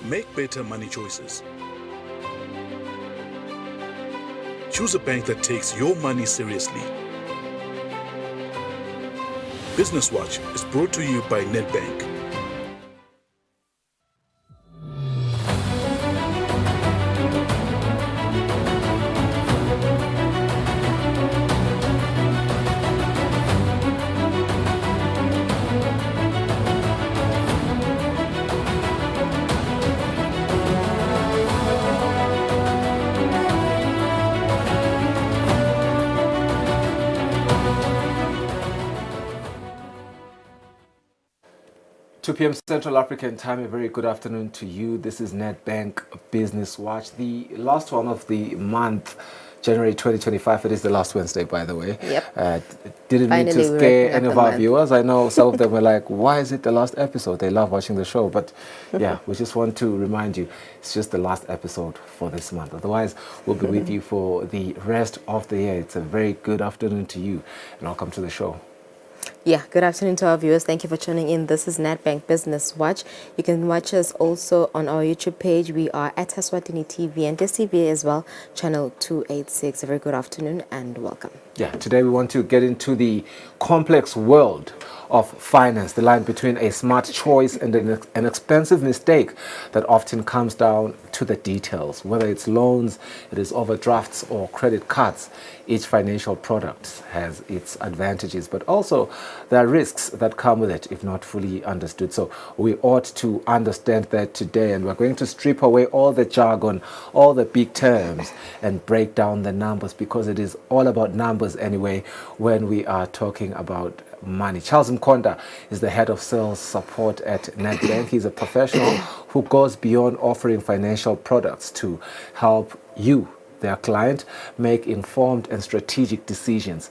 Make better money choices. Choose a bank that takes your money seriously. Business Watch is brought to you by Nedbank. Two p.m. Central African time. A very good afternoon to you. This is Nedbank Business Watch, the last one of the month, January 2025. It is the last Wednesday, by the way. Yep. Didn't mean Finally, to we're scare wrapping up any of the our month. viewers. I know some of them were like, why is it the last episode? They love watching the show. But yeah, we just want to remind you, it's just the last episode for this month. Otherwise, we'll be with you for the rest of the year. It's a very good afternoon to you, and welcome to the show. Yeah, good afternoon to our viewers. Thank you for tuning in. This is Nedbank Business Watch. You can watch us also on our YouTube page. We are at Eswatini TV and DSTV as well, channel 286. A very good afternoon and welcome. Yeah, today we want to get into the complex world of finance, the line between a smart choice and an expensive mistake that often comes down to the details. Whether it's loans, it is overdrafts or credit cards, each financial product has its advantages, but also there are risks that come with it if not fully understood. So we ought to understand that today, and we're going to strip away all the jargon, all the big terms, and break down the numbers, because it is all about numbers anyway when we are talking about money. Charles Mkonda is the head of sales support at Nedbank. He's a professional who goes beyond offering financial products to help you, their client, make informed and strategic decisions.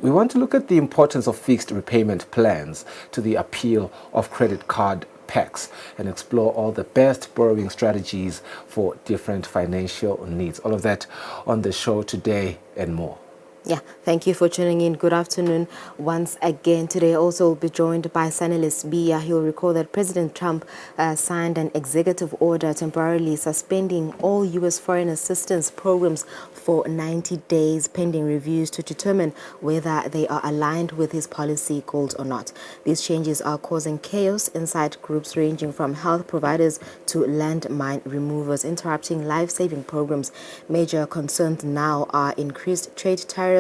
We want to look at the importance of fixed repayment plans to the appeal of credit card packs and explore all the best borrowing strategies for different financial needs. All of that on the show today and more. Yeah, thank you for tuning in. Good afternoon once again. Today also will be joined by Sanelis Bia. He'll recall that President Trump signed an executive order temporarily suspending all U.S. foreign assistance programs for 90 days pending reviews to determine whether they are aligned with his policy goals or not. These changes are causing chaos inside groups ranging from health providers to landmine removers, interrupting life-saving programs. Major concerns now are increased trade tariffs,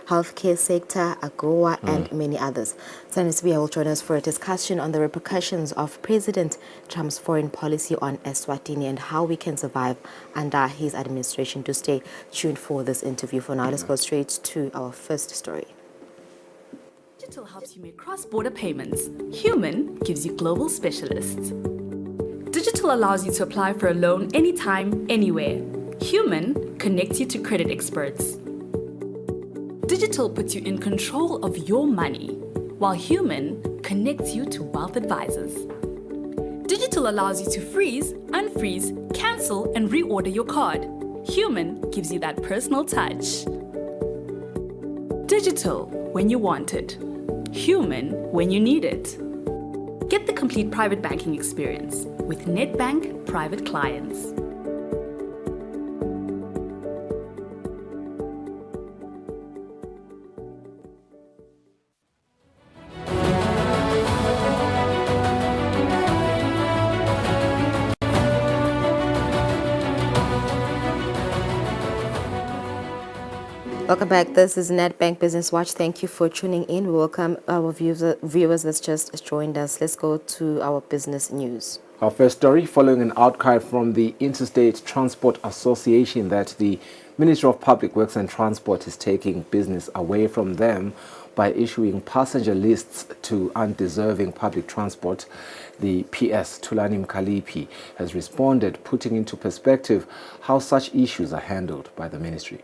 healthcare sector, AGOA, and many others. Sanelis Bia will join us for a discussion on the repercussions of President Trump's foreign policy on Eswatini and how we can survive under his administration. To stay tuned for this interview. For now, let's go straight to our first story. Digital helps you make cross-border payments. Human gives you global specialists. Digital allows you to apply for a loan anytime, anywhere. Human connects you to credit experts. Digital puts you in control of your money, while Human connects you to wealth advisors. Digital allows you to freeze, unfreeze, cancel, and reorder your card. Human gives you that personal touch. Digital when you want it. Human when you need it. Get the complete private banking experience with Nedbank Private Clients. Welcome back. This is Nedbank Business Watch. Thank you for tuning in. We welcome our viewers that's just joined us. Let's go to our business news. Our first story, following an outcry from the Interstate Transport Association that the Ministry of Public Works and Transport is taking business away from them by issuing passenger lists to undeserving public transport, the PS Tulani Mkalipi has responded, putting into perspective how such issues are handled by the ministry.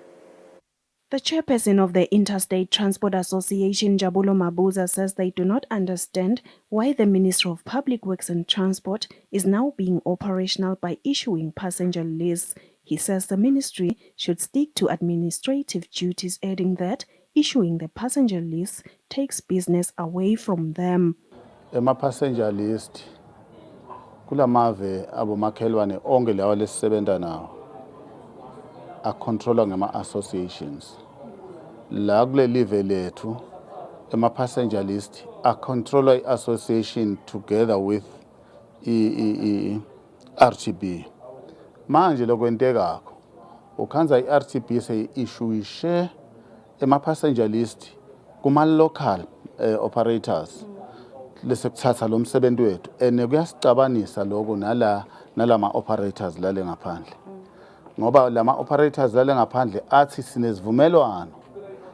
The chairperson of the Interstate Transport Association, Jabulo Mabuza, says they do not understand why the Minister of Public Works and Transport is now being operational by issuing passenger lists. He says the ministry should stick to administrative duties, adding that issuing the passenger list takes business away from them. Passenger list kulamave abomakhelwane onke lawa lesisebenza nawo acontrolwa ngama-associations. La kule live lethu passenger list acontrolwa i-association together with RTB. Manje lokwentekako ukhanza i-RTB seyi-issuishe passenger list kuma-local operators lesekuthatha lo msebenzi wethu and kuyasicabanisa lokho nalama operators lale ngaphandle ngoba lama operators lale ngaphandle athi sinezivumelwano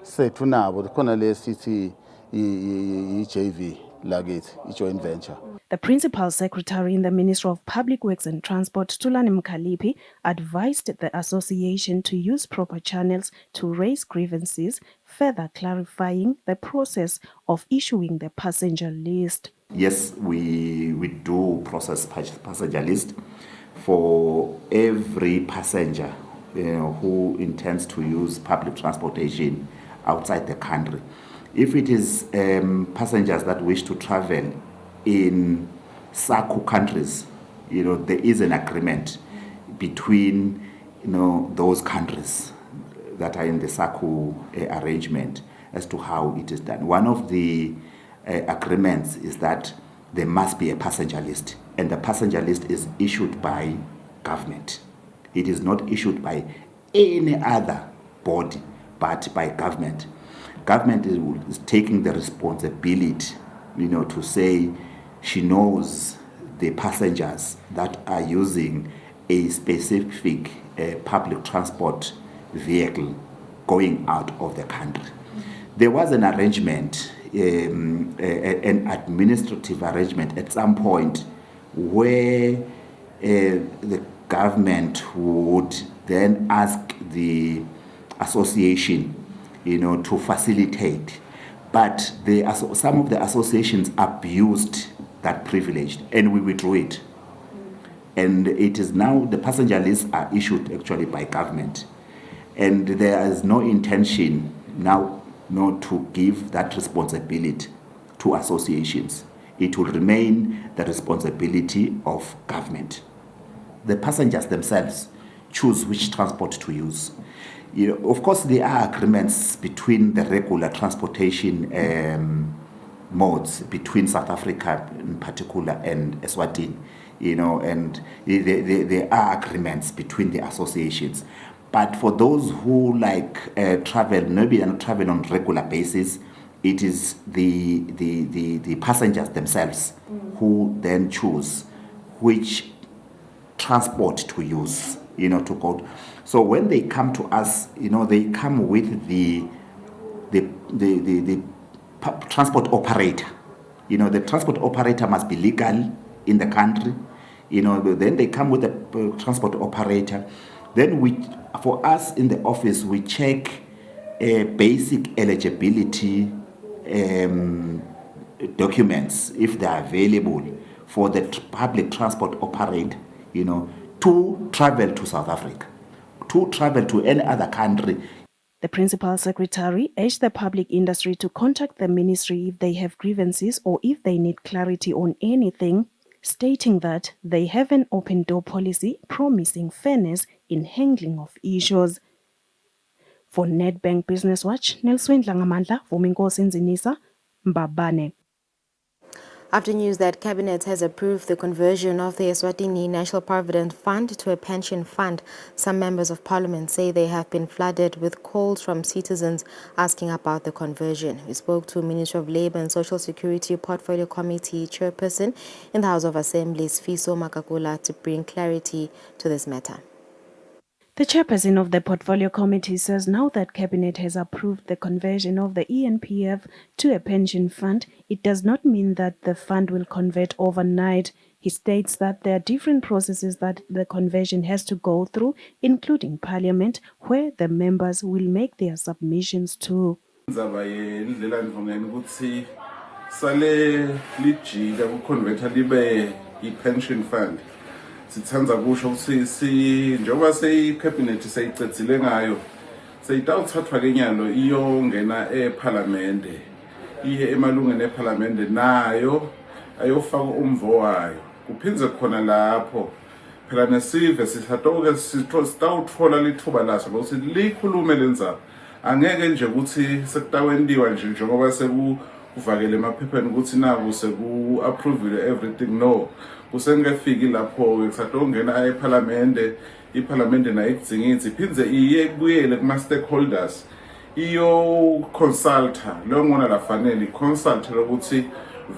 sethu nabo khona lesithi i-JV lakithi i-joint venture. The Principal Secretary in the Ministry of Public Works and Transport, Tulani Mkhalipi, advised the association to use proper channels to raise grievances, further clarifying the process of issuing the passenger list. Yes, we do process passenger list for every passenger who intends to use public transportation outside the country. If it is passengers that wish to travel in SACU countries, there is an agreement between those countries that are in the SACU arrangement as to how it is done. One of the agreements is that there must be a passenger list, and the passenger list is issued by government. It is not issued by any other body, but by government. Government is taking the responsibility, to say she knows the passengers that are using a specific public transport vehicle going out of the country. There was an arrangement, an administrative arrangement at some point where the government would then ask the association, to facilitate. But some of the associations abused that privilege, and we withdrew it. And it is now the passenger lists are issued actually by government, and there is no intention now to give that responsibility to associations. It will remain the responsibility of government. The passengers themselves choose which transport to use. Of course, there are agreements between the regular transportation modes between South Africa in particular and Eswatini, and there are agreements between the associations. But for those who travel, maybe and travel on regular basis, it is the passengers themselves who then choose which transport to use, to go. So when they come to us, they come with the transport operator. The transport operator must be legal in the country. Then they come with the transport operator. Then for us in the office, we check basic eligibility documents if they are available for the public transport operator, to travel to South Africa, to travel to any other country. The Principal Secretary urged the public industry to contact the ministry if they have grievances or if they need clarity on anything, stating that they have an open door policy promising fairness in handling of issues. For Nedbank Business Watch, Nelson Dlangamandla, Vuminkosi Nzinisa, Mbabane. After news that Cabinet has approved the conversion of the Eswatini National Provident Fund to a pension fund, some members of parliament say they have been flooded with calls from citizens asking about the conversion. We spoke to Ministry of Labour and Social Security Portfolio Committee Chairperson in the House of Assembly, Fiso Makakula, to bring clarity to this matter. The chairperson of the Portfolio Committee says now that Cabinet has approved the conversion of the ENPF to a pension fund, it does not mean that the fund will convert overnight. He states that there are different processes that the conversion has to go through, including Parliament, where the members will make their submissions to. Pension fund. Sithanza kusho ukuthi njengoba seyicabinet seyicedzile ngayo seyitawuthathwa ke nyalo iyongena eParliament iye emalungeni eParliament nayo ayofaka umvo wayo kuphindze khona lapho phela nesive sisatoke sitawutfola lithuba laso lokuthi likhulume lendzaba. Angeke nje ukuthi sekutawentiwa nje njengoba sekuvakele emaphepheni ukuthi naku seku-approvile everything. No, kusengekafiki lapho-ke kusatongena iphalamende nayo ikudzingidze iphindze iye kubuyele kuma-stakeholders iyo-consulta leyo ngona lafanele i-consult lokuthi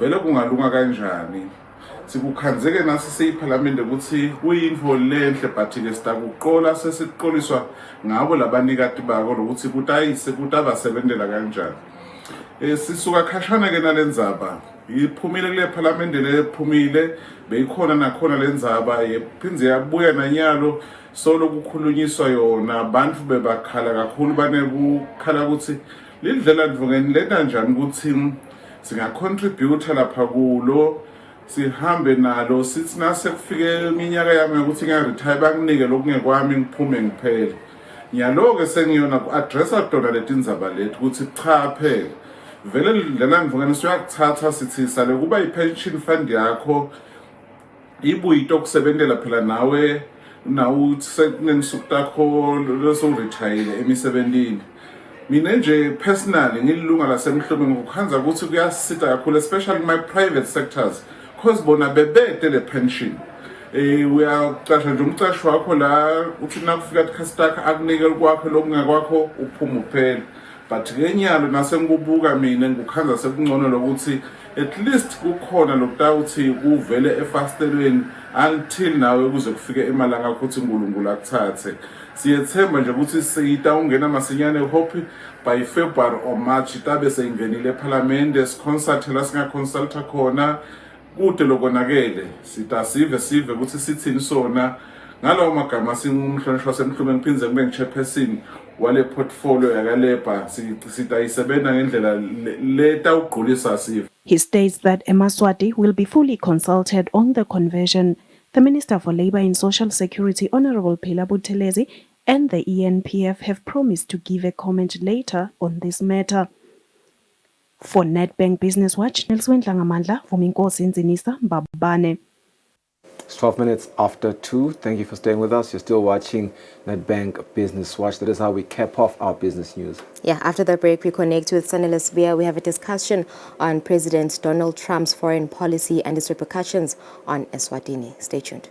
vele kungalunga kanjani. Sikukhanzeke nasi siyiphalamende ukuthi kuyinto lenhle but-ke sitakuqola sesiqoliswa ngabo labanikati bako lokuthi kutabasebentela kanjani. Sisuka khashana-ke nalendzaba iphumile kule phalamende lephumile beyikhona nakhona lendzaba yephindze yabuya nanyalo solo kukhulunyiswa yona abantu bebakhala kakhulu banekukhala ukuthi lindlela ndvungeni lena njani ukuthi singacontributor lapha kulo sihambe nalo sithi nase kufike iminyaka yami ukuthi ngiyaretire bakunike lokungekwami ngiphume ngiphele. Nyalo-ke sengiyona ku-addressa tona letindzaba lethu ukuthi cha phela vele lindlela ndvungeni siyakuthatha sithi sale kuba i-pension fund yakho ibuye itokusebentela phela nawe sekunensuku takho lesowuretire emisebentini. Mina nje personally ngilunga lasemhlobeni ngokukhanza ukuthi kuyasita kakhulu especially my private sectors cause bona bebete le pension. Uyaqasha nje umqashi wakho la uthi nakufika ikhastaka akunikele kwakho lokungakwakho uphuma uphela. But ngenyalo nasengikubuka mina ngikukhanza sekungcono lokuthi at least kukhona lokutawuthi kuvele efastelweni until nawe kuze kufike emalanga ukuthi uNkulunkulu akuthathe. Siyethemba nje ukuthi siyitawungena masinyane hope by February or March itabe seyingenile eParliament siconsult la singaconsulta khona kude lokonakele sive ukuthi sithini sona ngalawo magama singumhlonishwa semhlumeni phindze kube ngichairperson wale portfolio yakaleba sitayisebenta ngendlela letawugqulisa sive. He states that Eswatini will be fully consulted on the conversion. The Minister for Labour and Social Security, Honourable Phela Buthelezi, and the ENPF have promised to give a comment later on this matter. For Nedbank Business Watch, Nelson Dlangamandla, Vuminkosi Nzinisa, Mbabane. It's 12 minutes after 2. Thank you for staying with us. You're still watching Nedbank Business Watch. That is how we cap off our business news. Yeah, after the break, we connect with Sanelus Bia. We have a discussion on President Donald Trump's foreign policy and its repercussions on Eswatini. Stay tuned.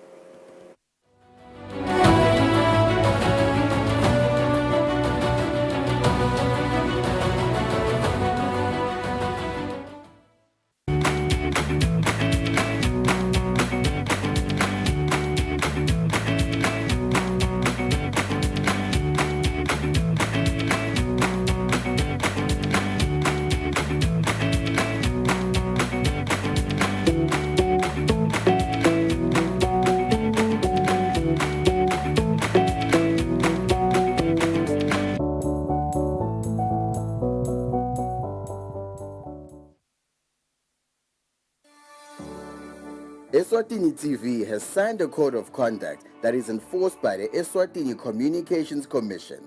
Eswatini TV has signed a code of conduct that is enforced by the Eswatini Communications Commission.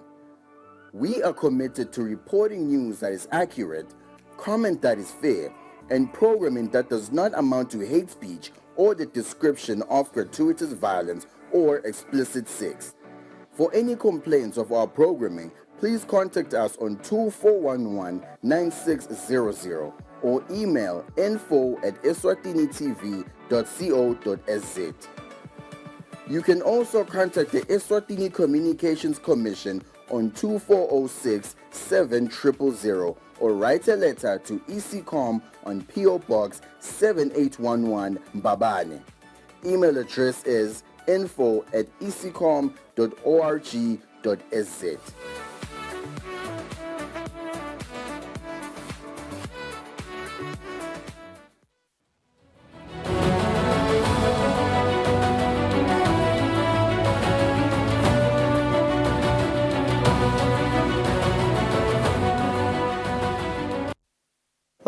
We are committed to reporting news that is accurate, comment that is fair, and programming that does not amount to hate speech or the description of gratuitous violence or explicit sex. For any complaints of our programming, please contact us on 2411-9600 or email info@eswatinitv.co.sz. You can also contact the Eswatini Communications Commission on 2406-7000 or write a letter to ECCOM on PO Box 7811 Mbabane. Email address is info@ecom.org.sz.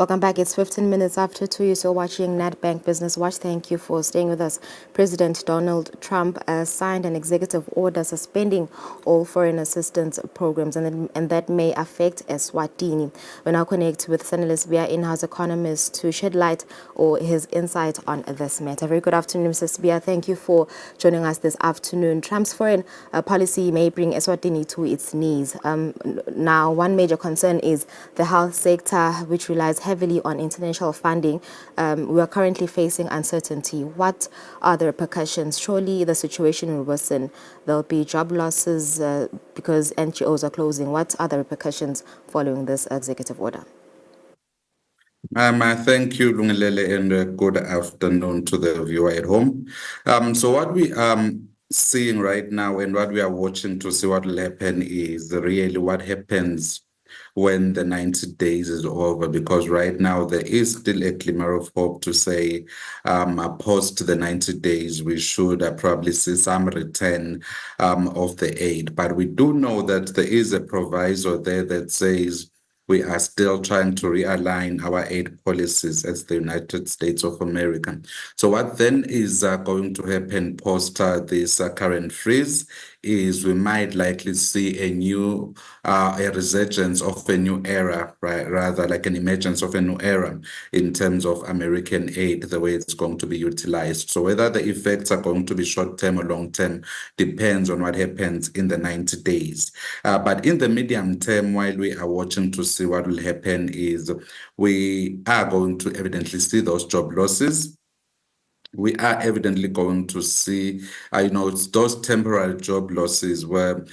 Welcome back. It's 15 minutes after 2. You're still watching NetBank Business Watch. Thank you for staying with us. President Donald Trump signed an executive order suspending all foreign assistance programs, and that may affect Eswatini. We now connect with Sanellis Bia, in-house economist, to shed light or his insight on this matter. Very good afternoon, Mr. Bia. Thank you for joining us this afternoon. Trump's foreign policy may bring Eswatini to its knees. Now, one major concern is the health sector, which relies heavily on international funding. We are currently facing uncertainty. What are the repercussions? Surely the situation will worsen. There'll be job losses because NGOs are closing. What are the repercussions following this executive order? Thank you, Lungelele, and good afternoon to the viewer at home. So what we seeing right now and what we are watching to see what will happen is really what happens when the 90 days is over, because right now there is still a glimmer of hope to say post the 90 days we should probably see some return of the aid. But we do know that there is a proviso there that says we are still trying to realign our aid policies as the United States of America. So what then is going to happen post this current freeze is we might likely see a new, a resurgence of a new era, right? Rather like an emergence of a new era in terms of American aid, the way it's going to be utilized. So whether the effects are going to be short-term or long-term depends on what happens in the 90 days. But in the medium term, while we are watching to see what will happen, is we are going to evidently see those job losses. We are evidently going to see, it's those temporary job losses where,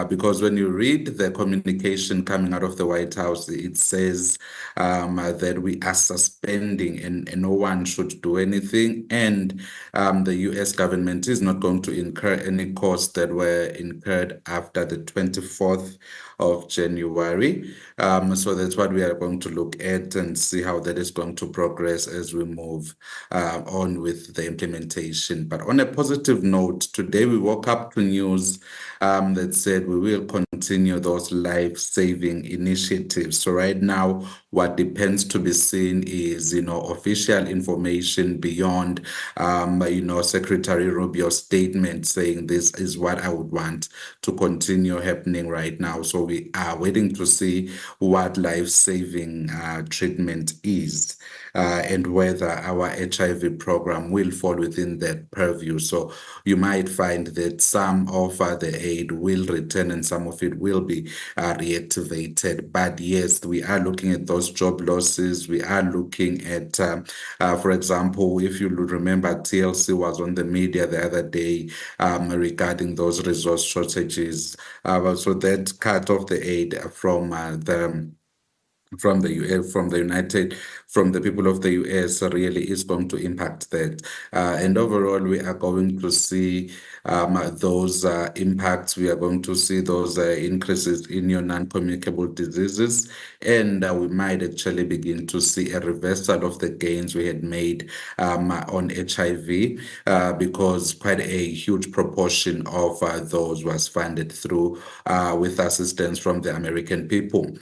because when you read the communication coming out of the White House, it says that we are suspending and no one should do anything. And the US government is not going to incur any costs that were incurred after the 24th of January. So that's what we are going to look at and see how that is going to progress as we move on with the implementation. But on a positive note, today we woke up to news that said we will continue those life-saving initiatives. So right now, what depends to be seen is, official information beyond, Secretary Rubio's statement saying this is what I would want to continue happening right now. So we are waiting to see what life-saving treatment is and whether our HIV program will fall within that purview. So you might find that some of the aid will return and some of it will be reactivated. But yes, we are looking at those job losses. We are looking at, for example, if you remember, TLC was on the media the other day regarding those resource shortages. So that cut off the aid from the people of the US really is going to impact that. And overall, we are going to see those impacts. We are going to see those increases in your non-communicable diseases. And we might actually begin to see a reversal of the gains we had made on HIV because quite a huge proportion of those was funded through with assistance from the American people.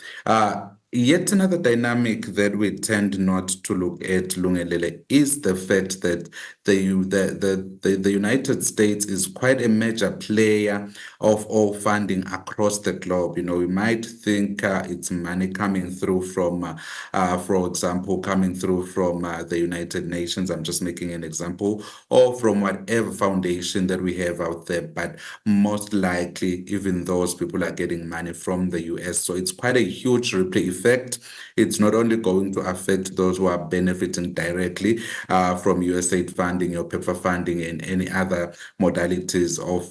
Yet another dynamic that we tend not to look at, Lungelele, is the fact that the United States is quite a major player of all funding across the globe. We might think it's money coming through from, for example, coming through from the United Nations. I'm just making an example, or from whatever foundation that we have out there. But most likely, even those people are getting money from the US. So it's quite a huge replay effect. It's not only going to affect those who are benefiting directly from USAID funding or PEPFAR funding and any other modalities of,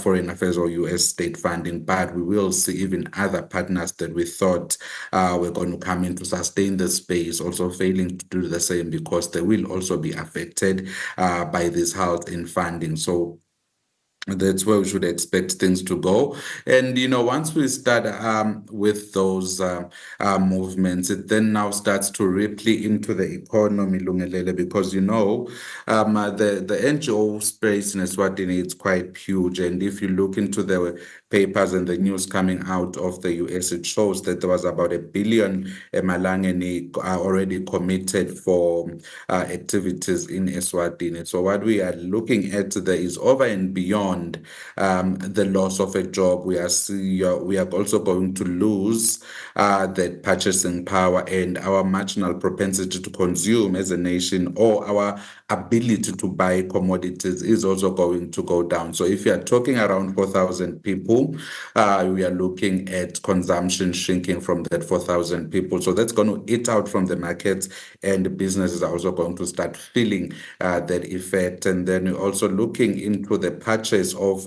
foreign affairs or US state funding, but we will see even other partners that we thought were going to come in to sustain the space also failing to do the same because they will also be affected by this halt in funding. So that's where we should expect things to go. And, once we start with those movements, it then now starts to ripple into the economy, Lungelele, because, the NGO space in Eswatini is quite huge. And if you look into the papers and the news coming out of the US, it shows that there was about $1 billion Emalangeni already committed for activities in Eswatini. So what we are looking at there is over and beyond the loss of a job. We are also going to lose that purchasing power and our marginal propensity to consume as a nation, or our ability to buy commodities is also going to go down. So if you are talking around 4,000 people, we are looking at consumption shrinking from that 4,000 people. So that's going to eat out from the markets, and businesses are also going to start feeling that effect. And then we're also looking into the purchase of,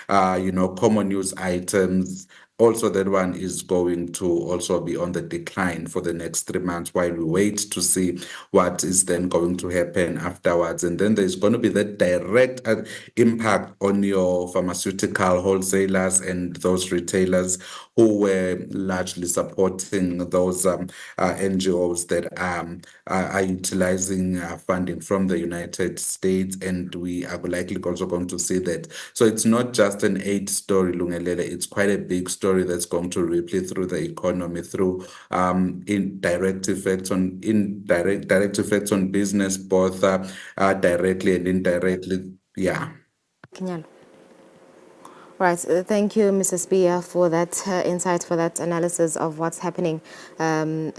common use items. Also, that one is going to also be on the decline for the next 3 months while we wait to see what is then going to happen afterwards. And then there's going to be that direct impact on your pharmaceutical wholesalers and those retailers who were largely supporting those NGOs that are utilizing funding from the United States. And we are likely also going to see that. So it's not just an 8-story Lungelele, it's quite a big story that's going to ripple through the economy, through indirect effects on business, both directly and indirectly. Yeah. Kinyalo. Right. Thank you, Mrs. Bia, for that insight, for that analysis of what's happening in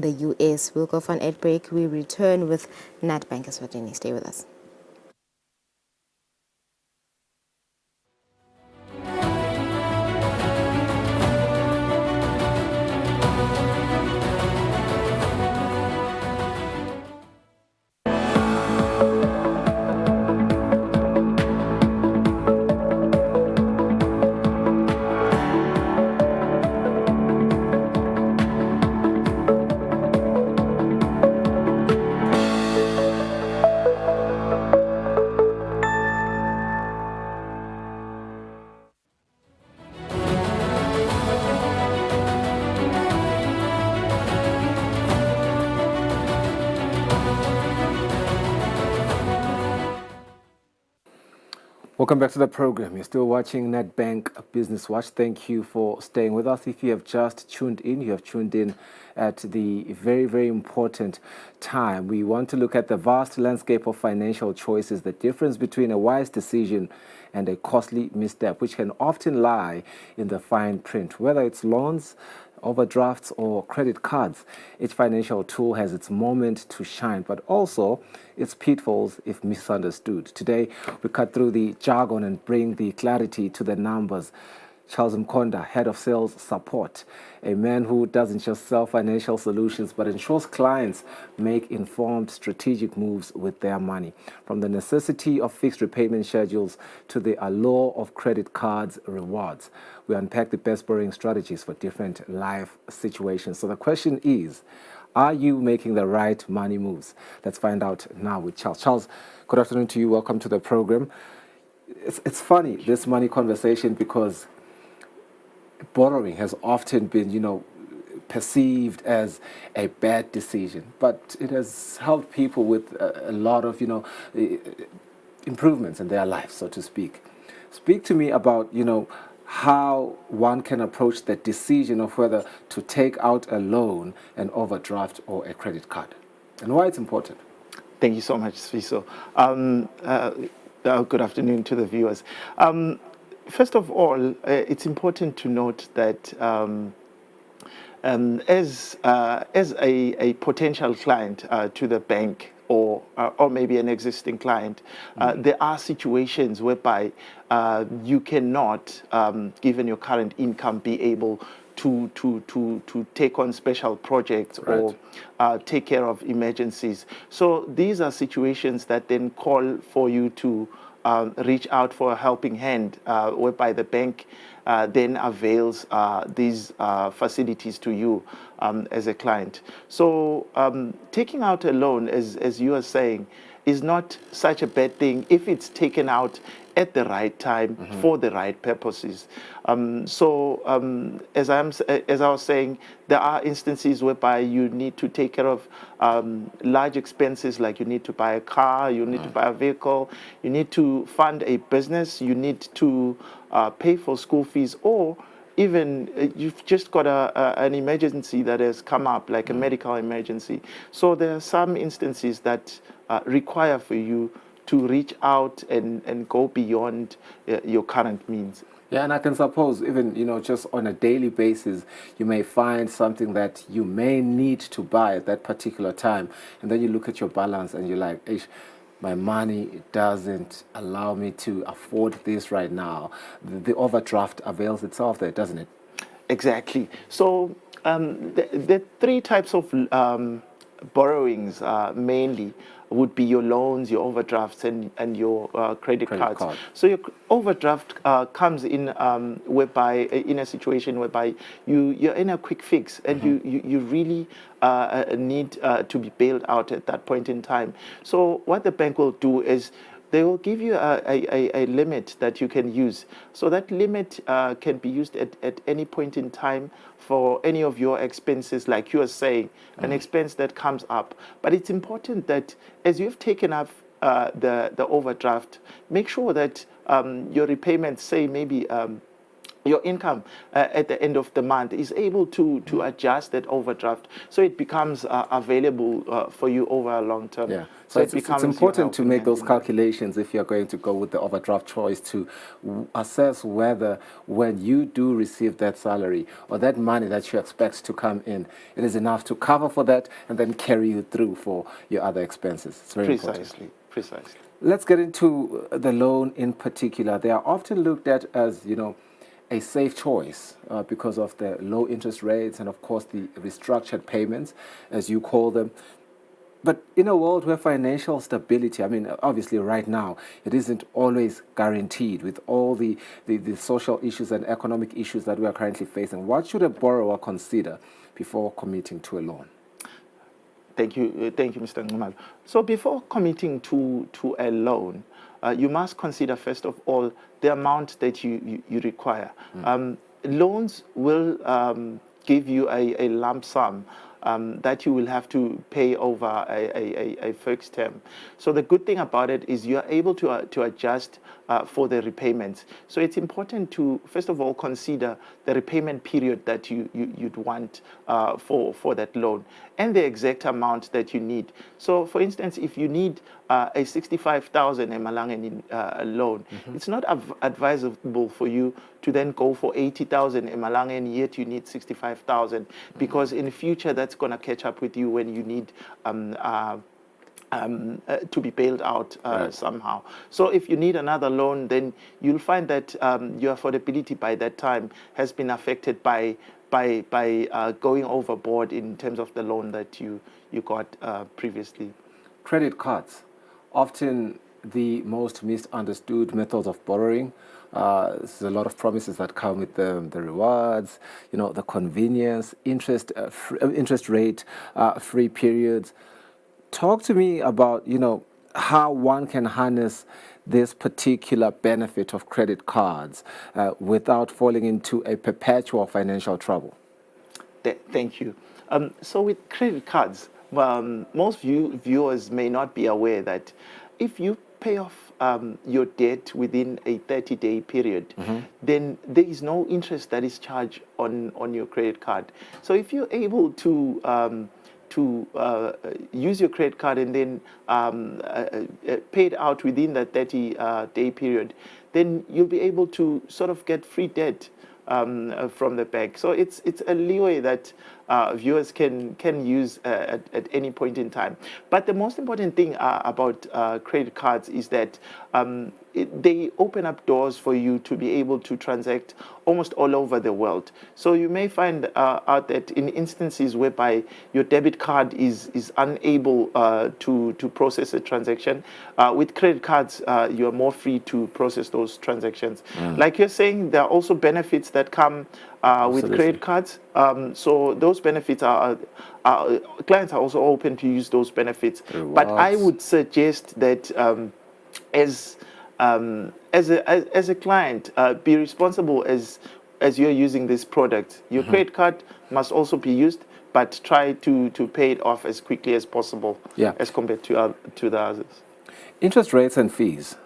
the U.S. We'll go for an ad break. We return with Nedbank Eswatini. Stay with us. Welcome back to the program. You're still watching Nedbank Business Watch. Thank you for staying with us. If you have just tuned in, you have tuned in at the very, very important time. We want to look at the vast landscape of financial choices, the difference between a wise decision and a costly misstep, which can often lie in the fine print, whether it's loans, overdrafts, or credit cards. Each financial tool has its moment to shine, but also its pitfalls if misunderstood. Today, we cut through the jargon and bring the clarity to the numbers. Charles Mkonda, Head of Sales Support, a man who doesn't just sell financial solutions but ensures clients make informed strategic moves with their money. From the necessity of fixed repayment schedules to the allure of credit cards rewards, we unpack the best borrowing strategies for different life situations. So the question is, are you making the right money moves? Let's find out now with Charles. Charles, good afternoon to you. Welcome to the program. It's funny, this money conversation, because borrowing has often been, perceived as a bad decision, but it has helped people with a lot of, improvements in their life, so to speak. Speak to me about, how one can approach the decision of whether to take out a loan, an overdraft, or a credit card, and why it's important. Thank you so much, Sfiso. Good afternoon to the viewers. First of all, it's important to note that as a potential client to the bank, or maybe an existing client, there are situations whereby you cannot, given your current income, be able to take on special projects, right, or take care of emergencies. So these are situations that then call for you to reach out for a helping hand, whereby the bank then avails these facilities to you as a client. So taking out a loan, as you are saying, is not such a bad thing if it's taken out at the right time for the right purposes. As I was saying, there are instances whereby you need to take care of large expenses, like you need to buy a car, you need to buy a vehicle, you need to fund a business, you need to pay for school fees, or even you've just got an emergency that has come up, like a medical emergency. So there are some instances that require for you to reach out and go beyond your current means. Yeah, and I can suppose even, just on a daily basis, you may find something that you may need to buy at that particular time. And then you look at your balance and you're like, Ish, my money doesn't allow me to afford this right now. The overdraft avails itself there, doesn't it? Exactly. So the three types of borrowings mainly would be your loans, your overdrafts, and your credit cards. So your overdraft comes in whereby in a situation whereby you're in a quick fix and you really need to be bailed out at that point in time. So what the bank will do is they will give you a limit that you can use. So that limit can be used at any point in time for any of your expenses, like you are saying, an expense that comes up. But it's important that as you've taken up the overdraft, make sure that your repayments, say maybe your income at the end of the month, is able to adjust that overdraft so it becomes available for you over a long term. Yeah. So it's important to make those calculations if you're going to go with the overdraft choice, to assess whether when you do receive that salary or that money that you expect to come in, it is enough to cover for that and then carry you through for your other expenses. It's very important. Precisely. Let's get into the loan in particular. They are often looked at as, a safe choice because of the low interest rates and, of course, the restructured payments, as you call them. But in a world where financial stability, obviously right now, it isn't always guaranteed with all the social issues and economic issues that we are currently facing. What should a borrower consider before committing to a loan? Thank you, Mr. Nxumalo. So before committing to a loan, you must consider, first of all, the amount that you require. Loans will give you a lump sum that you will have to pay over a fixed term. So the good thing about it is you are able to adjust for the repayments. So it's important to, first of all, consider the repayment period that you'd want for that loan and the exact amount that you need. So, for instance, if you need a 65,000 emalangeni loan, it's not advisable for you to then go for 80,000 emalangeni, yet you need 65,000, because in the future that's going to catch up with you when you need to be bailed out somehow. So if you need another loan, then you'll find that your affordability by that time has been affected by going overboard in terms of the loan that you got previously. Credit cards, often the most misunderstood methods of borrowing. There's a lot of promises that come with the rewards, the convenience, interest rate, free periods. Talk to me about, how one can harness this particular benefit of credit cards without falling into a perpetual financial trouble. Thank you. So with credit cards, most viewers may not be aware that if you pay off your debt within a 30-day period, then there is no interest that is charged on your credit card. So if you're able to use your credit card and then pay it out within that 30-day period, then you'll be able to sort of get free debt from the bank. So it's a leeway that viewers can use at any point in time. But the most important thing about credit cards is that they open up doors for you to be able to transact almost all over the world. So you may find out that in instances whereby your debit card is unable to process a transaction, with credit cards you are more free to process those transactions. Like you're saying, there are also benefits that come with credit cards. So those benefits are clients are also open to use those benefits. Rewards. But I would suggest that as as a client, be responsible as you're using this product. Your credit card must also be used, but try to pay it off as quickly as possible, as compared to the others. Interest rates and fees,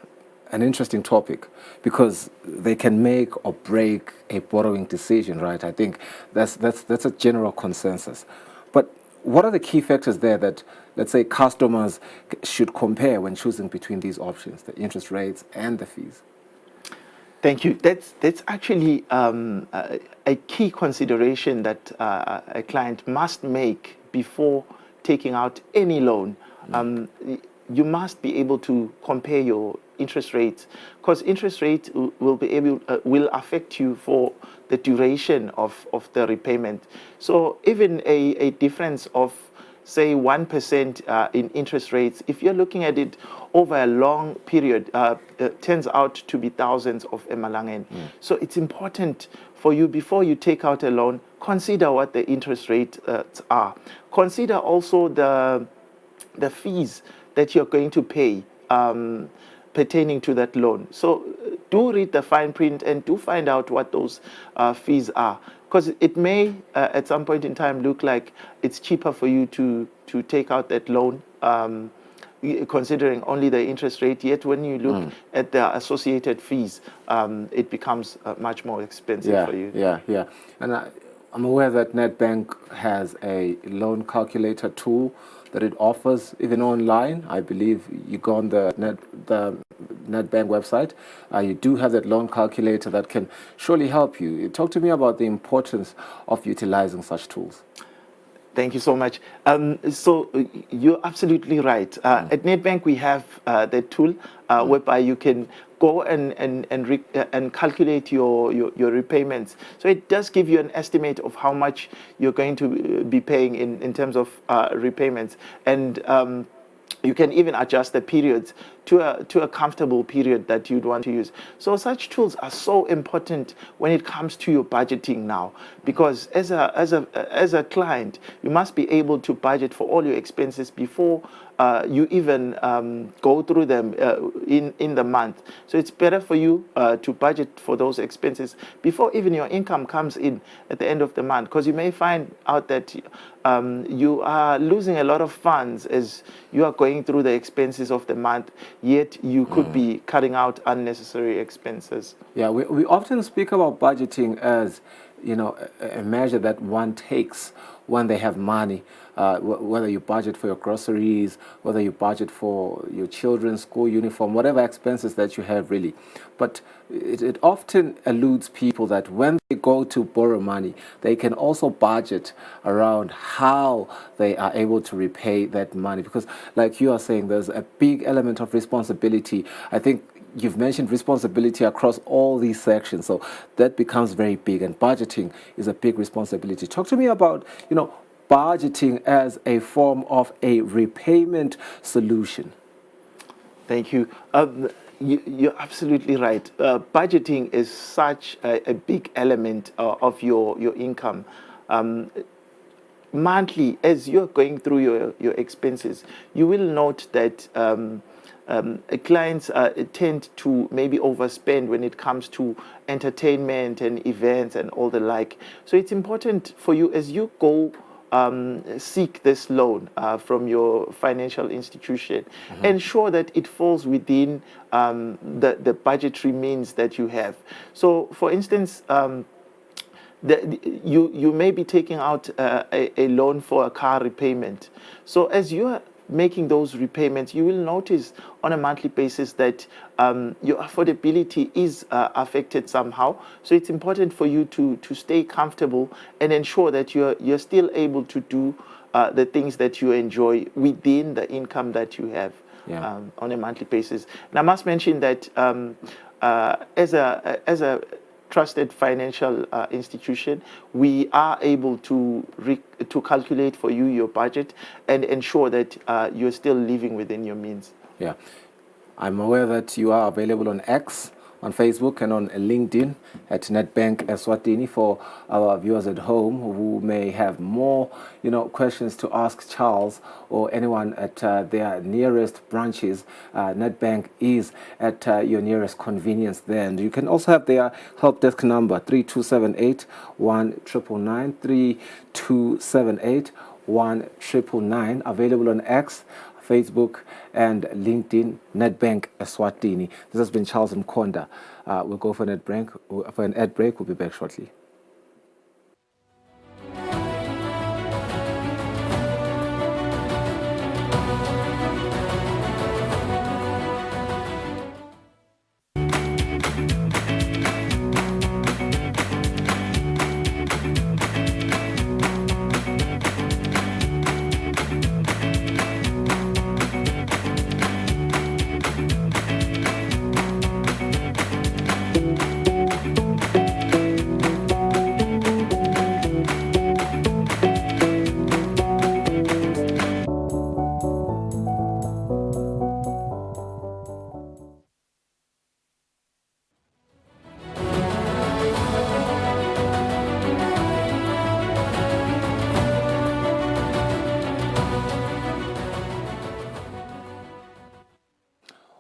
an interesting topic, because they can make or break a borrowing decision, right? I think that's a general consensus. But what are the key factors there that, let's say, customers should compare when choosing between these options, the interest rates and the fees? Thank you. That's actually a key consideration that a client must make before taking out any loan. You must be able to compare your interest rates, because interest rate will affect you for the duration of the repayment. So even a difference of, say, 1% in interest rates, if you're looking at it over a long period, turns out to be thousands of emalangeni. So it's important for you, before you take out a loan, consider what the interest rates are. Consider also the fees that you're going to pay pertaining to that loan. So do read the fine print and do find out what those fees are, because it may at some point in time look like it's cheaper for you to take out that loan, considering only the interest rate, yet when you look at the associated fees, it becomes much more expensive for you. Yeah. And I'm aware that Nedbank has a loan calculator tool that it offers even online. I believe you go on the Nedbank website, you do have that loan calculator that can surely help you. Talk to me about the importance of utilizing such tools. Thank you so much. So you're absolutely right. At Nedbank, we have the tool whereby you can go and calculate your repayments. So it does give you an estimate of how much you're going to be paying in terms of repayments. And you can even adjust the periods to a comfortable period that you'd want to use. So such tools are so important when it comes to your budgeting now, because as a client, you must be able to budget for all your expenses before you even go through them in the month. So it's better for you to budget for those expenses before even your income comes in at the end of the month, because you may find out that you are losing a lot of funds as you are going through the expenses of the month, yet you could be cutting out unnecessary expenses. Yeah, we often speak about budgeting as, you know, a measure that one takes when they have money, whether you budget for your groceries, whether you budget for your children's school uniform, whatever expenses that you have, really. But it often eludes people that when they go to borrow money, they can also budget around how they are able to repay that money. Because like you are saying, there's a big element of responsibility. I think you've mentioned responsibility across all these sections, so that becomes very big, and budgeting is a big responsibility. Talk to me about, you know, budgeting as a form of a repayment solution. Thank you. You're absolutely right. Budgeting is such a big element of your income. Monthly, as you're going through your expenses, you will note that clients tend to maybe overspend when it comes to entertainment and events and all the like. So it's important for you, as you go seek this loan from your financial institution, ensure that it falls within the budgetary means that you have. So for instance, you may be taking out a loan for a car repayment. So as you are making those repayments, you will notice on a monthly basis that your affordability is affected somehow. So it's important for you to stay comfortable and ensure that you're still able to do the things that you enjoy within the income that you have on a monthly basis. And I must mention that as a trusted financial institution, we are able to calculate for you your budget and ensure that you're still living within your means. Yeah. I'm aware that you are available on X on Facebook and on LinkedIn at Nedbank Eswatini. For our viewers at home who may have more, questions to ask Charles or anyone at their nearest branches, Nedbank is at your nearest convenience there. And you can also have their help desk number 3278 1999 3278 1999, available on X, Facebook and LinkedIn. Nedbank Eswatini. This has been Charles Mkonda. We'll go for an ad break. We'll be back shortly.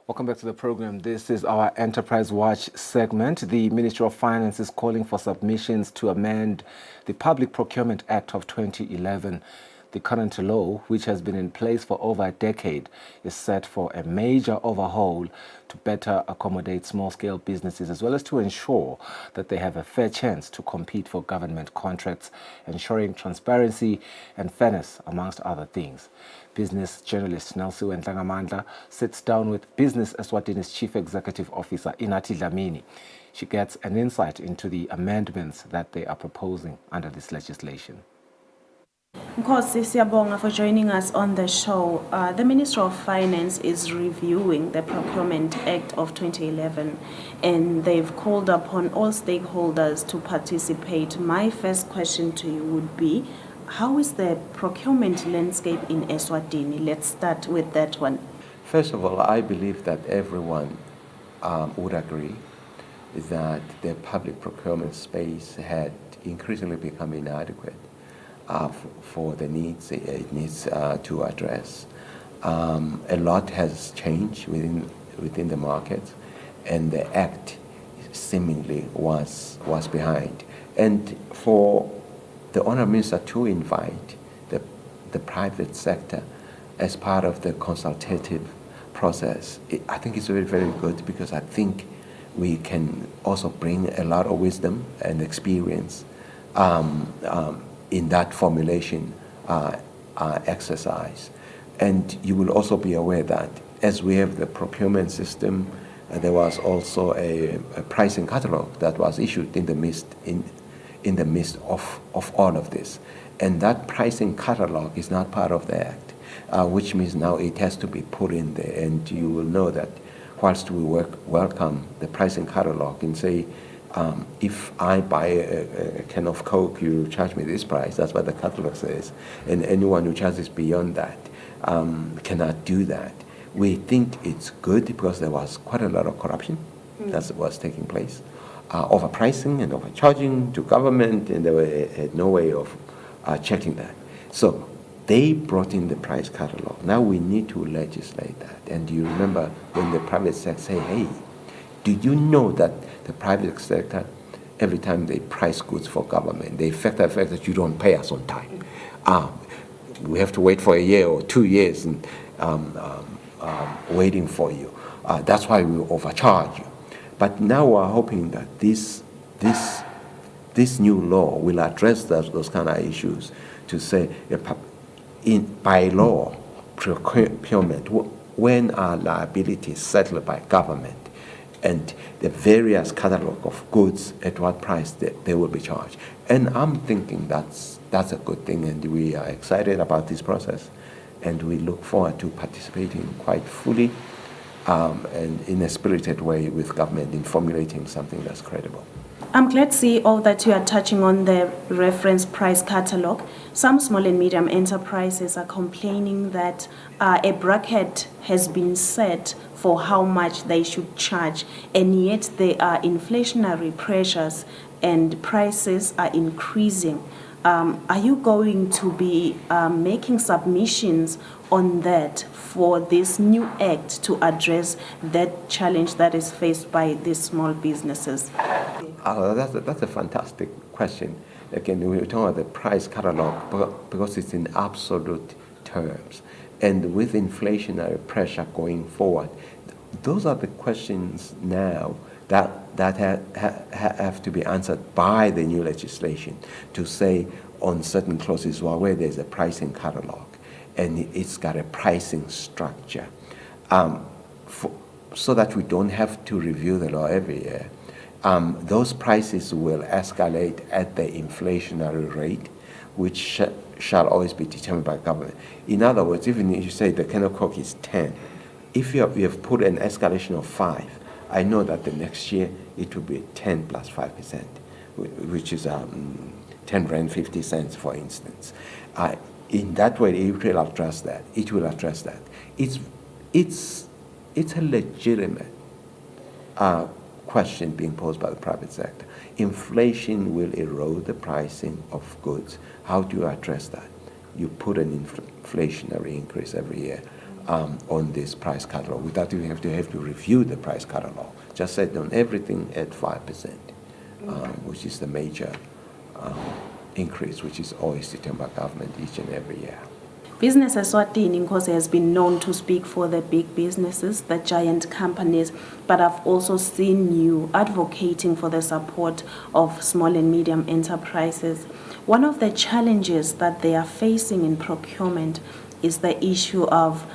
Welcome back to the program. This is our Enterprise Watch segment. The Ministry of Finance is calling for submissions to amend the Public Procurement Act of 2011. The current law, which has been in place for over a decade, is set for a major overhaul to better accommodate small-scale businesses, as well as to ensure that they have a fair chance to compete for government contracts, ensuring transparency and fairness, amongst other things. Business journalist Nelsiwe Ntlangamandla sits down with Business Eswatini's Chief Executive Officer, Inathi Dlamini. She gets an insight into the amendments that they are proposing under this legislation. Nkosi siyabonga for joining us on the show. The Minister of Finance is reviewing the Procurement Act of 2011, and they've called upon all stakeholders to participate. My first question to you would be, how is the procurement landscape in Eswatini? Let's start with that one. First of all, I believe that everyone would agree that the public procurement space had increasingly become inadequate for the needs it needs to address. A lot has changed within the market, and the Act seemingly was behind. And for the Honourable Minister to invite the private sector as part of the consultative process, I think it's very, very good, because I think we can also bring a lot of wisdom and experience in that formulation exercise. And you will also be aware that as we have the procurement system, there was also a pricing catalog that was issued in the midst of all of this. And that pricing catalog is not part of the Act, which means now it has to be put in there. And you will know that whilst we welcome the pricing catalog and say, if I buy a can of Coke, you charge me this price, that's what the catalog says. And anyone who charges beyond that cannot do that. We think it's good because there was quite a lot of corruption that was taking place. Overpricing and overcharging to government, and they had no way of checking that. So they brought in the price catalog. Now we need to legislate that. And you remember when the private sector say, hey, do you know that the private sector, every time they price goods for government, they factor the fact that you don't pay us on time. We have to wait for a year or 2 years and waiting for you. That's why we overcharge you. But now we're hoping that this new law will address those kind of issues, to say, by law, procurement, when are liabilities settled by government, and the various catalog of goods, at what price they will be charged. And I'm thinking that's a good thing, and we are excited about this process, and we look forward to participating quite fully and in a spirited way with government in formulating something that's credible. I'm glad, CEO, that you are touching on the reference price catalogue. Some small and medium enterprises are complaining that a bracket has been set for how much they should charge, and yet there are inflationary pressures and prices are increasing. Are you going to be making submissions on that for this new act to address that challenge that is faced by these small businesses? That's a fantastic question. Again, we were talking about the price catalog because it's in absolute terms. And with inflationary pressure going forward, those are the questions now that have to be answered by the new legislation to say on certain clauses where there's a pricing catalog and it's got a pricing structure so that we don't have to review the law every year. Those prices will escalate at the inflationary rate, which shall always be determined by government. In other words, even if you say the kernel coke is 10, if you have put an escalation of 5, I know that the next year it will be 10 plus 5%, which is 10 rand 50 cents, for instance. In that way, it will address that. It will address that. It's a legitimate question being posed by the private sector. Inflation will erode the pricing of goods. How do you address that? You put an inflationary increase every year on this price catalog without even have to review the price catalog. Just set on everything at 5%, which is the major increase, which is always determined by government each and every year. Business Eswatini, Nkosi, has been known to speak for the big businesses, the giant companies, but I've also seen you advocating for the support of small and medium enterprises. One of the challenges that they are facing in procurement is the issue of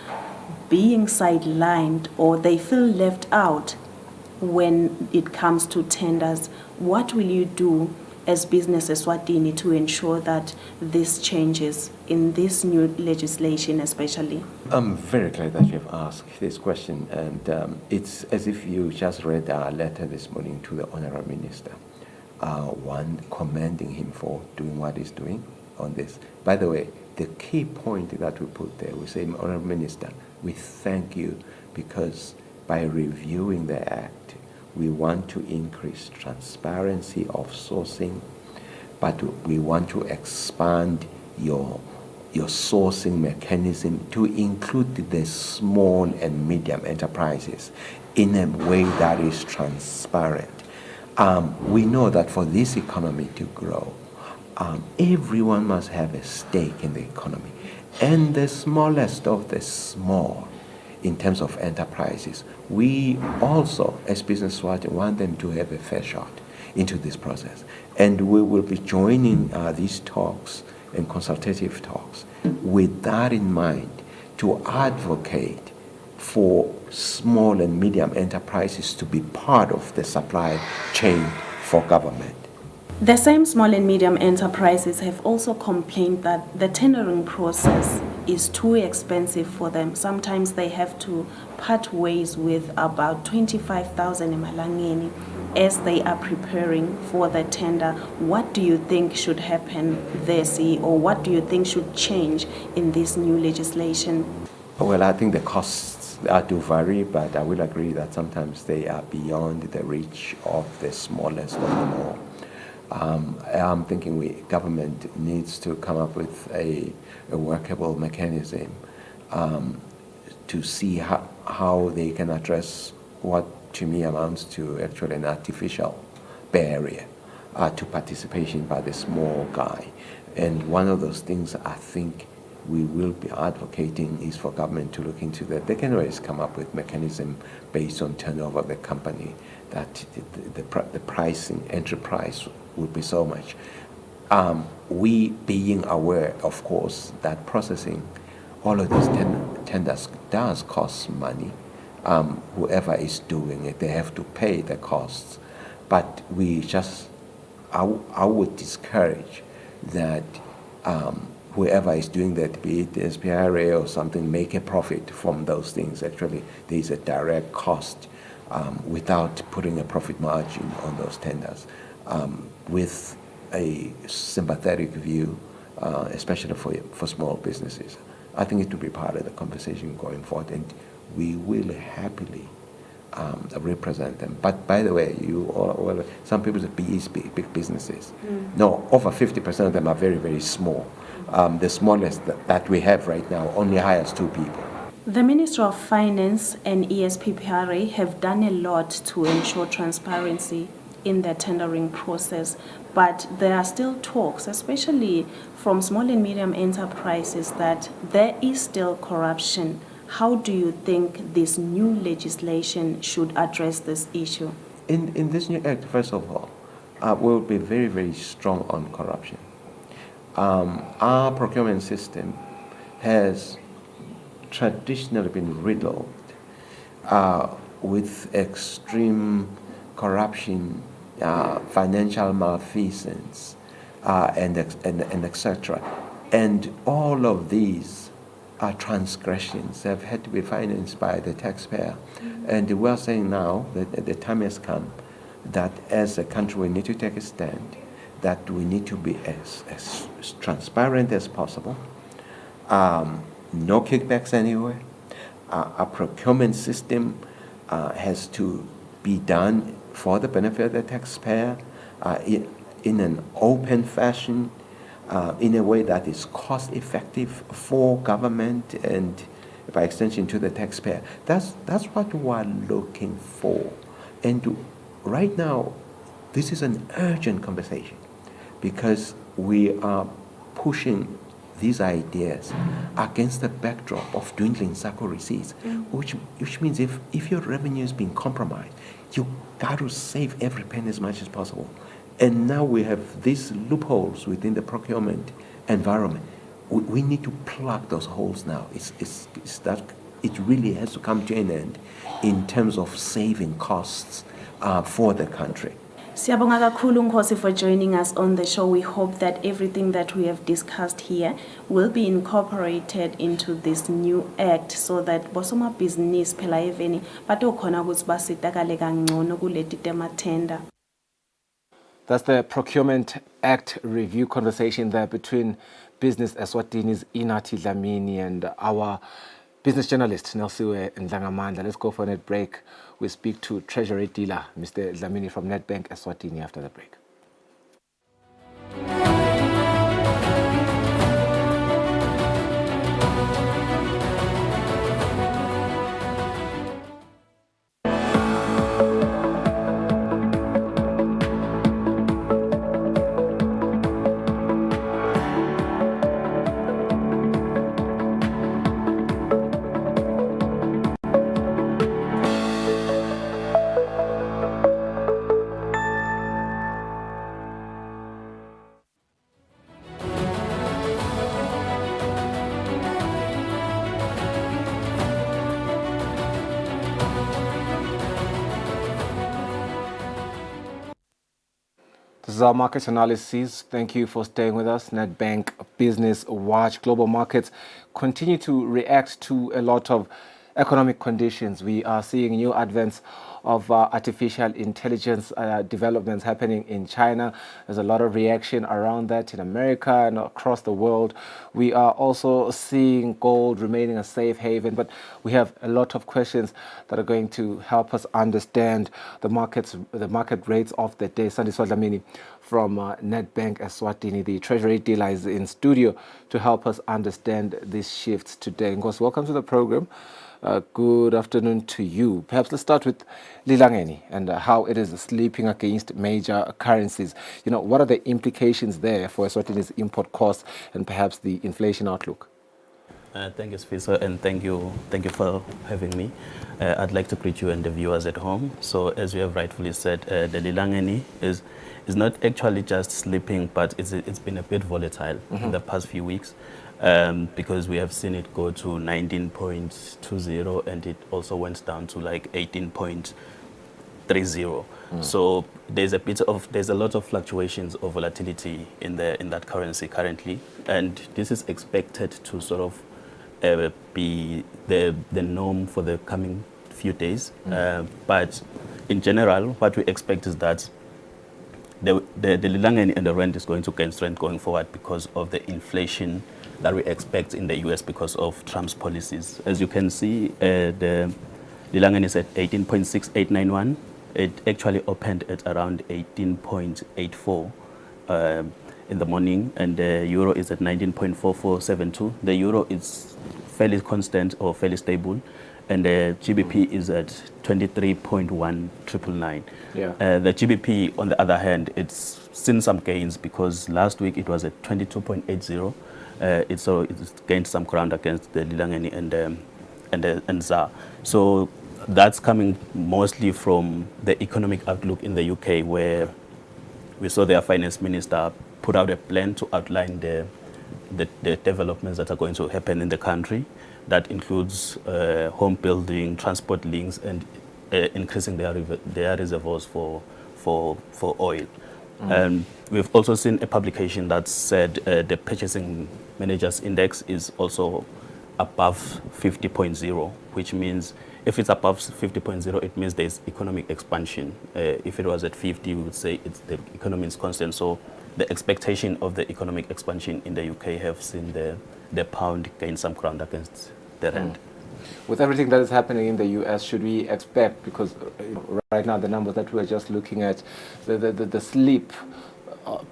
being sidelined, or they feel left out when it comes to tenders. What will you do as Business Eswatini to ensure that this changes in this new legislation especially? I'm very glad that you have asked this question, and it's as if you just read our letter this morning to the Honourable Minister, one commending him for doing what he's doing on this. By the way, the key point that we put there, we say, Honourable Minister, we thank you because by reviewing the Act, we want to increase transparency of sourcing, but we want to expand your sourcing mechanism to include the small and medium enterprises in a way that is transparent. We know that for this economy to grow, everyone must have a stake in the economy. And the smallest of the small, in terms of enterprises, we also, as Business Eswatini, want them to have a fair shot into this process. And we will be joining these talks and consultative talks with that in mind to advocate for small and medium enterprises to be part of the supply chain for government. The same small and medium enterprises have also complained that the tendering process is too expensive for them. Sometimes they have to part ways with about 25,000 emalangeni as they are preparing for the tender. What do you think should happen there, CEO? What do you think should change in this new legislation? Well, I think the costs do vary, but I will agree that sometimes they are beyond the reach of the smallest of them all. I'm thinking government needs to come up with a workable mechanism to see how they can address what to me amounts to actually an artificial barrier to participation by the small guy. And one of those things I think we will be advocating is for government to look into that. They can always come up with mechanism based on turnover of the company that the pricing enterprise would be so much. We being aware, of course, that processing all of these tenders does cost money. Whoever is doing it, they have to pay the costs. But I would discourage that whoever is doing that, be it the SPRA or something, make a profit from those things. Actually, there is a direct cost without putting a profit margin on those tenders. with a sympathetic view, especially for small businesses. I think it will be part of the conversation going forward, and we will happily represent them. But by the way, some people say PEs, big businesses. No, over 50% of them are very, very small. The smallest that we have right now only hires 2 people. The Minister of Finance and ESPPRA have done a lot to ensure transparency in the tendering process, but there are still talks, especially from small and medium enterprises, that there is still corruption. How do you think this new legislation should address this issue? In this new act, first of all, we'll be very, very strong on corruption. Our procurement system has traditionally been riddled with extreme corruption, financial malfeasance, and etc. And all of these transgressions have had to be financed by the taxpayer. And we are saying now that the time has come that as a country we need to take a stand, that we need to be as transparent as possible. No kickbacks anywhere. Our procurement system has to be done for the benefit of the taxpayer in an open fashion, in a way that is cost effective for government and by extension to the taxpayer. That's what we are looking for. And right now, this is an urgent conversation because we are pushing these ideas against the backdrop of dwindling SACCO receipts, which means if your revenue is being compromised, you got to save every penny as much as possible. And now we have these loopholes within the procurement environment. We need to plug those holes now. It's that it really has to come to an end in terms of saving costs for the country. Siyabonga kakhulu Nkosi for joining us on the show. We hope that everything that we have discussed here will be incorporated into this new act so that bosomabhizinisi phela eveni batokhona ukuthi basitakale kangcono kuleti temathenda. That's the Procurement Act review conversation there between Business Eswatini's Inathi Dlamini and our business journalist Nelsiwe Ndlangamandla. Let's go for a net break. We speak to Treasury dealer Mr. Dlamini from Nedbank Eswatini after the break. This is our market analysis. Thank you for staying with us. Nedbank Business Watch. Global markets continue to react to a lot of economic conditions. We are seeing new advents of artificial intelligence developments happening in China. There's a lot of reaction around that in America and across the world. We are also seeing gold remaining a safe haven, but we have a lot of questions that are going to help us understand the market rates of the day. Sandiswa Dlamini from Nedbank Eswatini, the Treasury dealer, is in studio to help us understand these shifts today. Nkosi, welcome to the program. Good afternoon to you. Perhaps let's start with Lilangeni and how it is sleeping against major currencies. You know, what are the implications there for Eswatini's import costs and perhaps the inflation outlook? Thank you, Sfiso, and thank you for having me. I'd like to greet you and the viewers at home. So, as you have rightfully said, the Lilangeni is not actually just sleeping, but it's been a bit volatile in the past few weeks. Because we have seen it go to 19.20 and it also went down to like 18.30. So there's a lot of fluctuations or volatility in that currency currently, and this is expected to sort of be the norm for the coming few days. But in general, what we expect is that the Lilangeni and the rand is going to gain strength going forward because of the inflation that we expect in the US because of Trump's policies. As you can see, the Lilangeni is at 18.6891. It actually opened at around 18.84 in the morning, and the euro is at 19.4472. The euro is fairly constant or fairly stable, and the GBP is at 23.1999. Yeah. The GBP, on the other hand, it's seen some gains because last week it was at 22.80. It's gained some ground against the Lilangeni and ZAR. So that's coming mostly from the economic outlook in the UK, where we saw their finance minister put out a plan to outline the developments that are going to happen in the country. That includes home building, transport links, and increasing their reservoirs for oil. And we've also seen a publication that said the Purchasing Managers Index is also above 50.0, which means if it's above 50.0, it means there's economic expansion. If it was at 50, we would say the economy is constant. So the expectation of the economic expansion in the UK have seen the pound gain some ground against the rand. With everything that is happening in the US, should we expect, because right now the numbers that we're just looking at, the slip,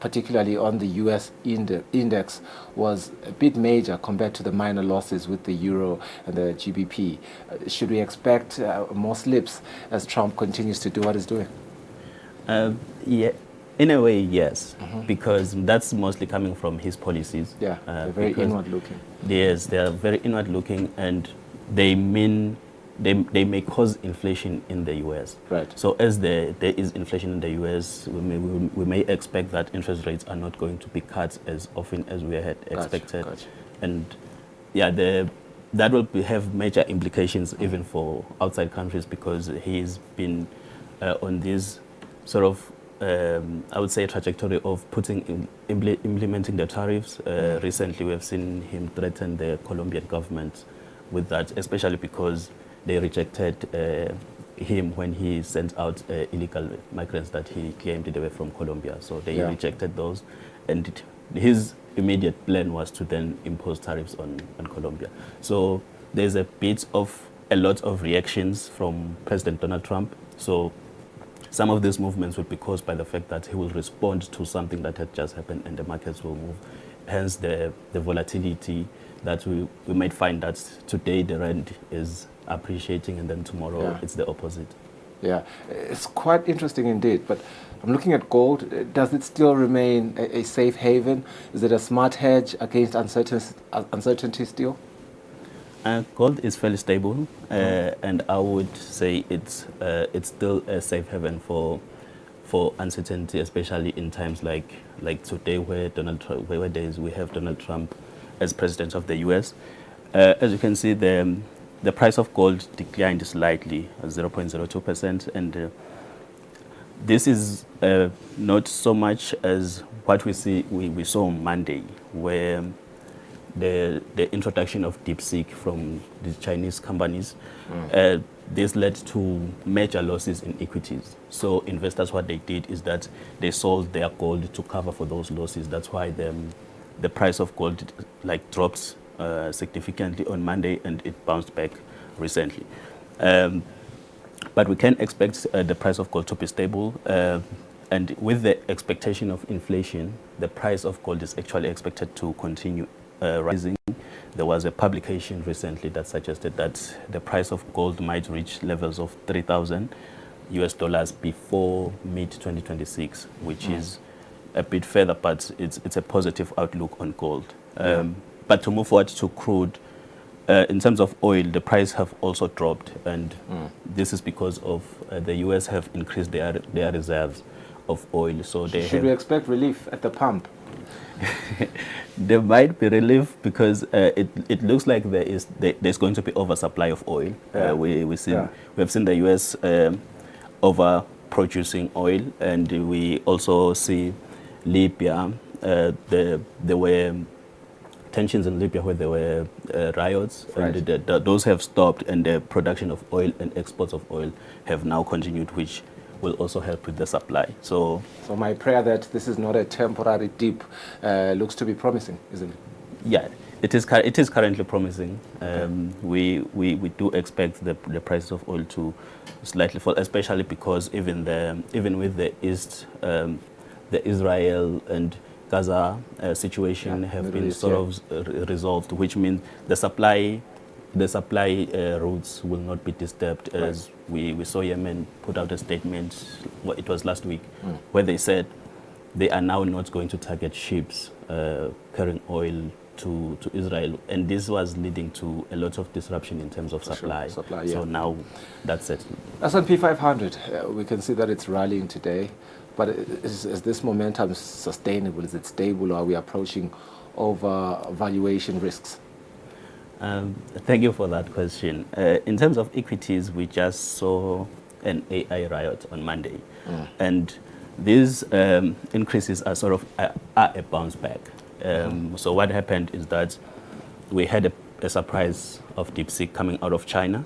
particularly on the US index, was a bit major compared to the minor losses with the euro and the GBP. Should we expect more slips as Trump continues to do what he's doing? Yeah, in a way, yes, because that's mostly coming from his policies. Yeah, they're very inward-looking. Yes, they are very inward-looking, and they may cause inflation in the US. Right. So as there is inflation in the US, we may expect that interest rates are not going to be cut as often as we had expected. Gotcha. And yeah, that will have major implications even for outside countries, because he's been on this sort of I would say trajectory of implementing the tariffs. Recently, we have seen him threaten the Colombian government with that, especially because they rejected him when he sent out illegal migrants that he claimed they were from Colombia. So they rejected those, and his immediate plan was to then impose tariffs on Colombia. So there's a lot of reactions from President Donald Trump. So some of these movements would be caused by the fact that he will respond to something that had just happened, and the markets will move. Hence the volatility that we might find that today the rand is appreciating, and then tomorrow it's the opposite. Yeah, it's quite interesting indeed. But I'm looking at gold. Does it still remain a safe haven? Is it a smart hedge against uncertainty still? Gold is fairly stable, and I would say it's still a safe haven for uncertainty, especially in times like today, where we have Donald Trump as president of the US. As you can see, the price of gold declined slightly, 0.02%, and this is not so much as what we saw on Monday, where the introduction of DeepSeek from the Chinese companies, this led to major losses in equities. So investors, what they did is that they sold their gold to cover for those losses. That's why the price of gold dropped significantly on Monday, and it bounced back recently. But we can expect the price of gold to be stable. And with the expectation of inflation, the price of gold is actually expected to continue rising. There was a publication recently that suggested that the price of gold might reach levels of $3,000 before mid-2026, which is a bit further, but it's a positive outlook on gold. But to move forward to crude, in terms of oil, the price have also dropped, and this is because of the US have increased their reserves of oil. So should we expect relief at the pump? There might be relief because it looks like there's going to be oversupply of oil. We have seen the US over producing oil, and we also see Libya. There were tensions in Libya where there were riots, and those have stopped, and the production of oil and exports of oil have now continued, which will also help with the supply. So my prayer that this is not a temporary dip looks to be promising, isn't it? yeah, it is currently promising. We do expect the price of oil to slightly fall, especially because even with the East, the Israel and Gaza situation have been sort of resolved, which means the supply routes will not be disturbed. As we saw Yemen put out a statement, it was last week, where they said they are now not going to target ships carrying oil to Israel, and this was leading to a lot of disruption in terms of supply. So now that's it. S&P 500, we can see that it's rallying today, but is this momentum sustainable? Is it stable, or are we approaching over valuation risks? Thank you for that question. In terms of equities, we just saw an AI riot on Monday, and these increases are sort of a bounce back. So what happened is that we had a surprise of DeepSeek coming out of China,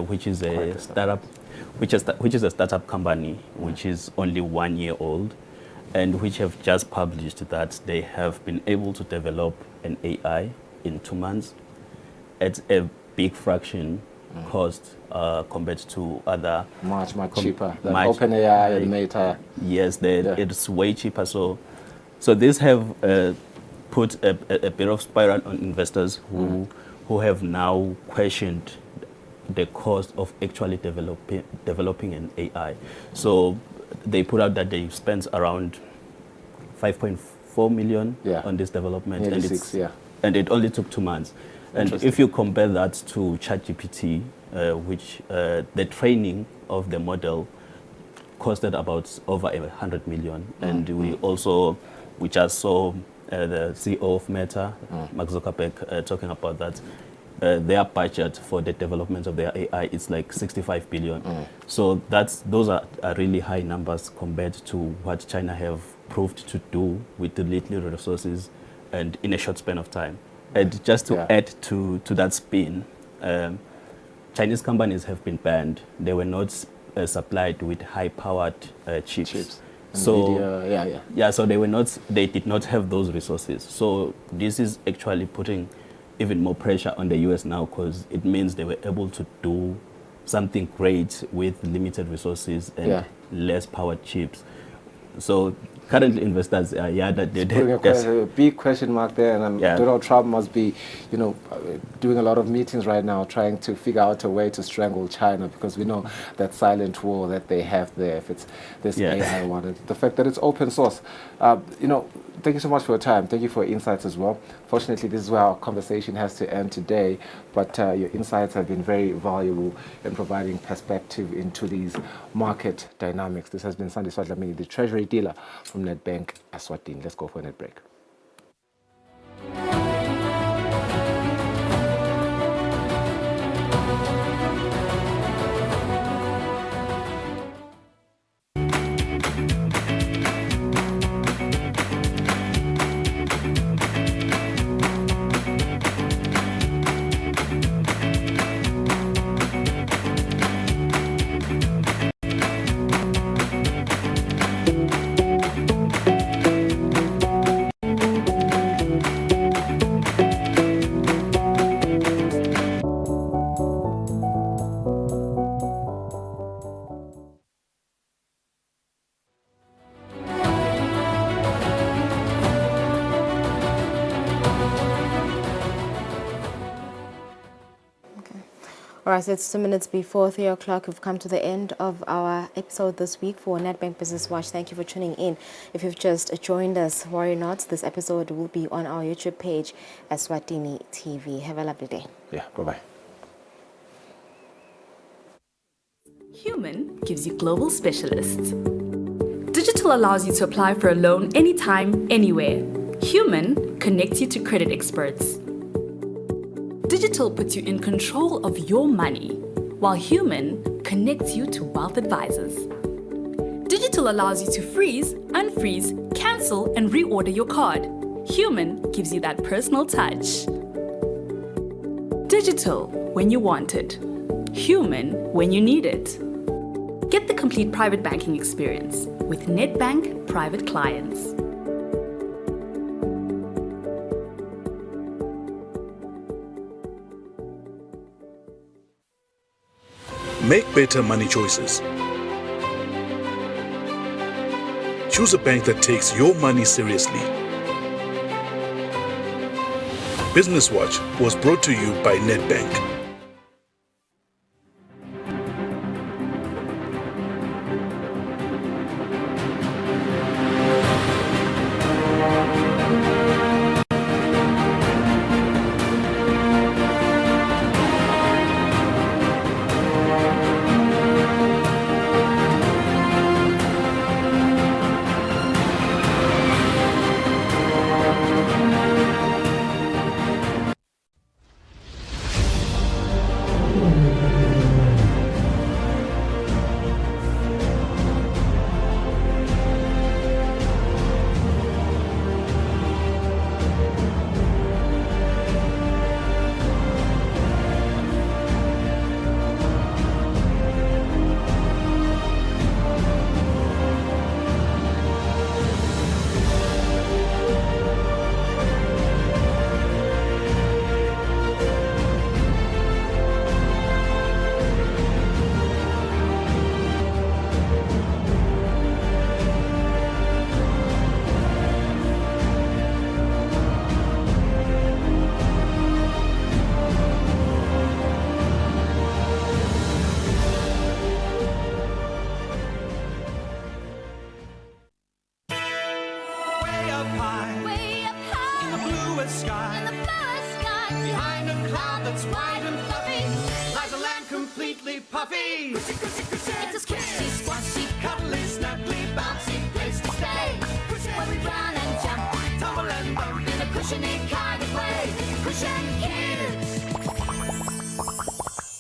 which is a startup, which is a startup company which is only 1 year old, and which have just published that they have been able to develop an AI in 2 months at a big fraction cost compared to other much cheaper than OpenAI and Meta. Yes, it's way cheaper. So these have put a bit of spiral on investors who have now questioned the cost of actually developing an AI. So they put out that they spent around 5.4 million on this development, and it only took 2 months. And if you compare that to ChatGPT, which the training of the model costed about over 100 million, and we just saw the CEO of Meta, Mark Zuckerberg, talking about that. Their budget for the development of their AI is like 65 billion. So those are really high numbers compared to what China have proved to do with the little resources and in a short span of time. And just to add to that spin, Chinese companies have been banned. They were not supplied with high-powered chips. So so they did not have those resources. So this is actually putting even more pressure on the US now, because it means they were able to do something great with limited resources and less powered chips. So currently investors are there's a big question mark there, and Donald Trump must be doing a lot of meetings right now trying to figure out a way to strangle China, because we know that silent war that they have there, if it's this AI one, the fact that it's open source. Thank you so much for your time. Thank you for your insights as well. Fortunately, this is where our conversation has to end today, but your insights have been very valuable in providing perspective into these market dynamics. This has been Sandy Swatlamini, the Treasury dealer from Nedbank Eswatini. Let's go for a net break. All right, so it's 2 minutes before 3 o'clock. We've come to the end of our episode this week for Nedbank Business Watch. Thank you for tuning in. If you've just joined us, worry not, this episode will be on our YouTube page, Eswatini TV. Have a lovely day. Yeah, bye-bye. Human gives you global specialists. Digital allows you to apply for a loan anytime, anywhere. Human connects you to credit experts. Digital puts you in control of your money, while Human connects you to wealth advisors. Digital allows you to freeze, unfreeze, cancel, and reorder your card. Human gives you that personal touch. Digital when you want it. Human when you need it. Get the complete private banking experience with Nedbank Private Clients. Make better money choices. Choose a bank that takes your money seriously. Business Watch was brought to you by Nedbank.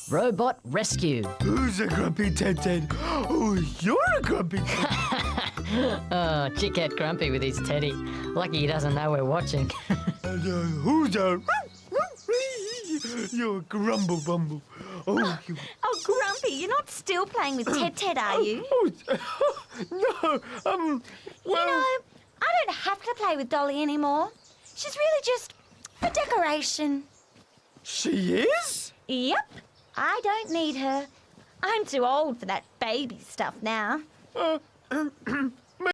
Robot rescue. Who's a grumpy Ted? Oh, you're a grumpy Ted. Oh, chickhead Grumpy with his teddy. Lucky he doesn't know we're watching. Who's a... You're a grumble bumble. Oh, you... Oh, Grumpy, you're not still playing with Ted, are you? No, well... You know, I don't have to play with Dolly anymore. She's really just a decoration. She is? Yep. I don't need her. I'm too old for that baby stuff now.